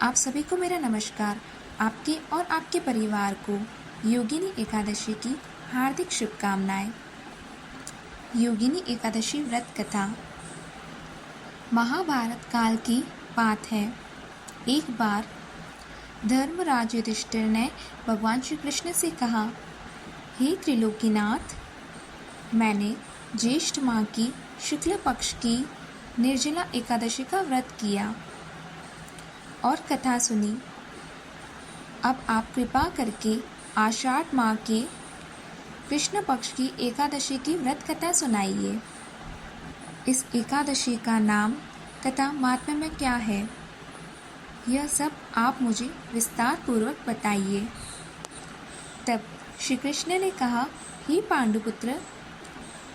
आप सभी को मेरा नमस्कार। आपके और आपके परिवार को योगिनी एकादशी की हार्दिक शुभकामनाएं। योगिनी एकादशी व्रत कथा महाभारत काल की बात है। एक बार धर्मराज युधिष्ठिर ने भगवान श्री कृष्ण से कहा, हे त्रिलोकीनाथ, मैंने ज्येष्ठ माह की शुक्ल पक्ष की निर्जला एकादशी का व्रत किया और कथा सुनी। अब आप कृपा करके आषाढ़ माह के कृष्ण पक्ष की एकादशी की व्रत कथा सुनाइए। इस एकादशी का नाम तथा महात्म्य में क्या है, यह सब आप मुझे विस्तार पूर्वक बताइए। तब श्री कृष्ण ने कहा, हे पांडुपुत्र,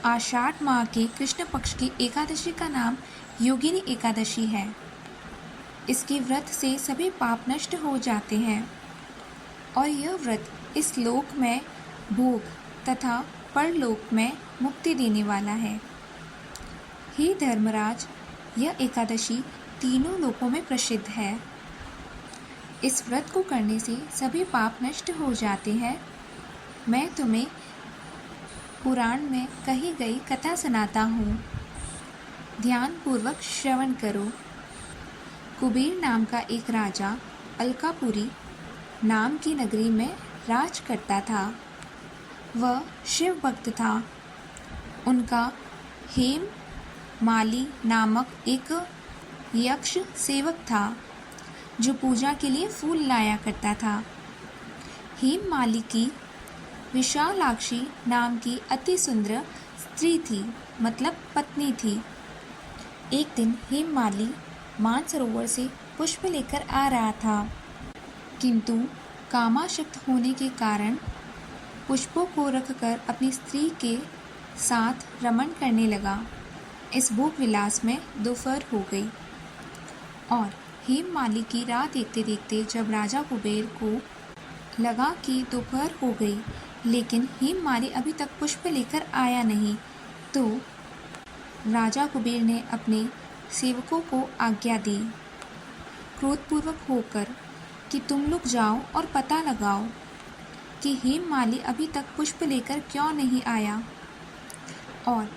आषाढ़ माह के कृष्ण पक्ष की एकादशी का नाम योगिनी एकादशी है। इसके व्रत से सभी पाप नष्ट हो जाते हैं और यह व्रत इस लोक में भोग तथा परलोक में मुक्ति देने वाला है। हे धर्मराज, यह एकादशी तीनों लोकों में प्रसिद्ध है। इस व्रत को करने से सभी पाप नष्ट हो जाते हैं। मैं तुम्हें पुराण में कही गई कथा सुनाता हूँ, ध्यान पूर्वक श्रवण करो। कुबेर नाम का एक राजा अलकापुरी नाम की नगरी में राज करता था। वह शिव भक्त था। उनका हेम माली नामक एक यक्ष सेवक था जो पूजा के लिए फूल लाया करता था। हेम माली की विशालाक्षी नाम की अति सुंदर स्त्री थी, मतलब पत्नी थी। एक दिन हेम माली मानसरोवर से पुष्प लेकर आ रहा था, किंतु कामाशक्त होने के कारण पुष्पों को रखकर अपनी स्त्री के साथ रमण करने लगा। इस भोग विलास में दोपहर हो गई और हेम माली की राह देखते देखते जब राजा कुबेर को लगा कि दोपहर हो गई, लेकिन हेम माली अभी तक पुष्प लेकर आया नहीं, तो राजा कुबेर ने अपने सेवकों को आज्ञा दी, क्रोधपूर्वक होकर, कि तुम लोग जाओ और पता लगाओ कि हेम माली अभी तक पुष्प लेकर क्यों नहीं आया। और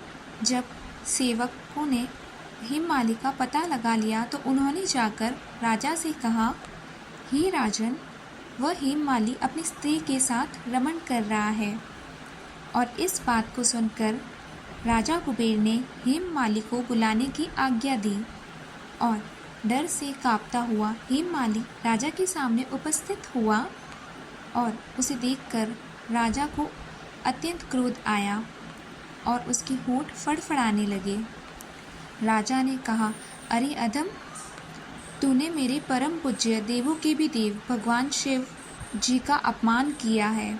जब सेवकों ने हेम माली का पता लगा लिया तो उन्होंने जाकर राजा से कहा, हे राजन, वह हेम माली अपनी स्त्री के साथ रमण कर रहा है। और इस बात को सुनकर राजा कुबेर ने हेम माली को बुलाने की आज्ञा दी और डर से कांपता हुआ हेम माली राजा के सामने उपस्थित हुआ और उसे देखकर राजा को अत्यंत क्रोध आया और उसके होंठ फड़फड़ाने लगे। राजा ने कहा, अरे अधम, तूने मेरे परम पूज्य देवों के भी देव भगवान शिव जी का अपमान किया है।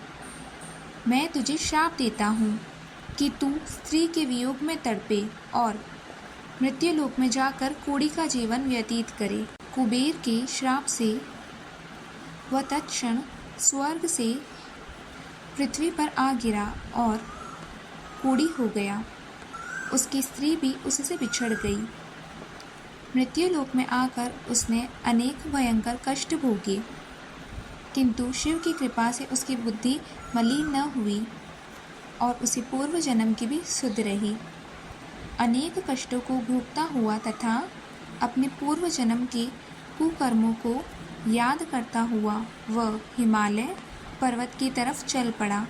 मैं तुझे श्राप देता हूँ कि तू स्त्री के वियोग में तड़पे और मृत्युलोक में जाकर कोढ़ी का जीवन व्यतीत करे। कुबेर के श्राप से वह तत्क्षण स्वर्ग से पृथ्वी पर आ गिरा और कोढ़ी हो गया। उसकी स्त्री भी उससे बिछड़ गई। मृत्युलोक में आकर उसने अनेक भयंकर कष्ट भोगे, किंतु शिव की कृपा से उसकी बुद्धि मलिन न हुई और उसे पूर्व जन्म की भी सुध रही। अनेक कष्टों को भोगता हुआ तथा अपने पूर्व जन्म के कुकर्मों को याद करता हुआ वह हिमालय पर्वत की तरफ चल पड़ा।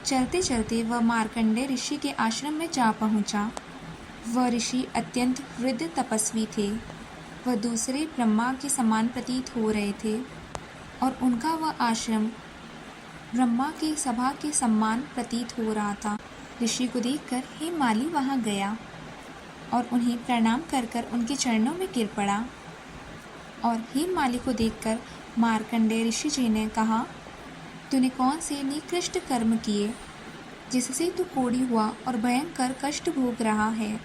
चलते चलते वह मार्कंडेय ऋषि के आश्रम में जा पहुंचा। वह ऋषि अत्यंत वृद्ध तपस्वी थे। वह दूसरे ब्रह्मा के समान प्रतीत हो रहे थे और उनका वह आश्रम ब्रह्मा की सभा के सम्मान प्रतीत हो रहा था। ऋषि को देखकर हेम माली वहां गया और उन्हें प्रणाम कर कर उनके चरणों में गिर पड़ा। और हेम माली को देखकर मार्कंडेय ऋषि जी ने कहा, तूने कौन से निकृष्ट कर्म किए जिससे तू कोढ़ी हुआ और भयंकर कष्ट भोग रहा है।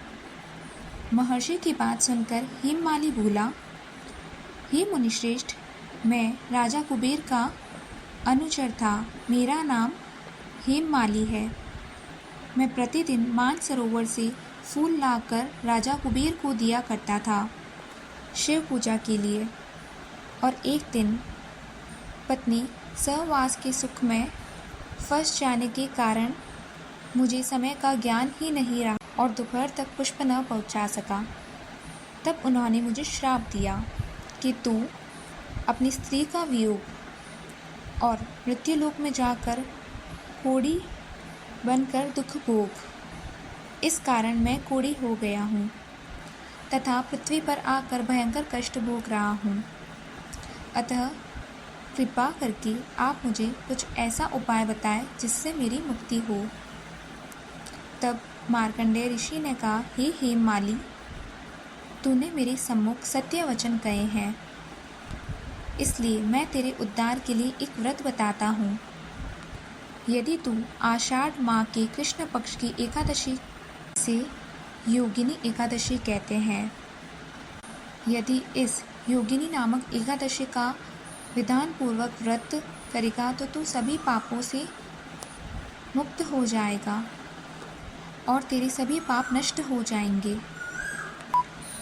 महर्षि की बात सुनकर हेम माली बोला, हे मुनिश्रेष्ठ, मैं राजा कुबेर का अनुचर था। मेरा नाम हेम माली है। मैं प्रतिदिन मानसरोवर से फूल लाकर राजा कुबेर को दिया करता था शिव पूजा के लिए। और एक दिन पत्नी सहवास के सुख में फंस जाने के कारण मुझे समय का ज्ञान ही नहीं रहा और दोपहर तक पुष्प न पहुंचा सका। तब उन्होंने मुझे श्राप दिया कि तू अपनी स्त्री का वियोग और मृत्युलोक में जाकर कोढ़ी बनकर दुख भोग। इस कारण मैं कोढ़ी हो गया हूँ तथा पृथ्वी पर आकर भयंकर कष्ट भोग रहा हूँ। अतः कृपा करके आप मुझे कुछ ऐसा उपाय बताएं जिससे मेरी मुक्ति हो। तब मार्कंडेय ऋषि ने कहा, हे हेममाली, तूने मेरे सम्मुख सत्य वचन कहे हैं, इसलिए मैं तेरे उद्धार के लिए एक व्रत बताता हूँ। यदि तू आषाढ़ माह के कृष्ण पक्ष की एकादशी से योगिनी एकादशी कहते हैं, यदि इस योगिनी नामक एकादशी का विधान पूर्वक व्रत करेगा तो तू सभी पापों से मुक्त हो जाएगा और तेरे सभी पाप नष्ट हो जाएंगे।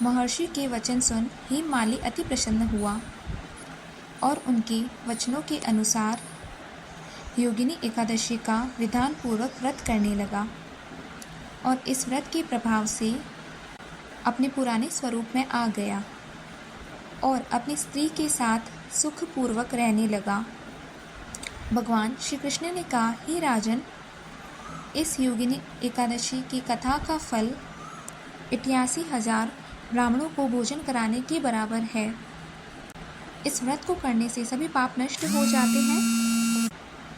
महर्षि के वचन सुन हेममाली अति प्रसन्न हुआ और उनके वचनों के अनुसार योगिनी एकादशी का विधान पूर्वक व्रत करने लगा और इस व्रत के प्रभाव से अपने पुराने स्वरूप में आ गया और अपनी स्त्री के साथ सुखपूर्वक रहने लगा। भगवान श्री कृष्ण ने कहा, हे राजन, इस योगिनी एकादशी की कथा का फल 81,000 ब्राह्मणों को भोजन कराने के बराबर है। इस व्रत को करने से सभी पाप नष्ट हो जाते हैं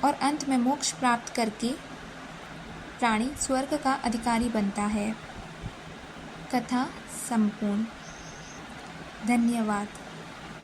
और अंत में मोक्ष प्राप्त करके प्राणी स्वर्ग का अधिकारी बनता है। कथा संपूर्ण। धन्यवाद।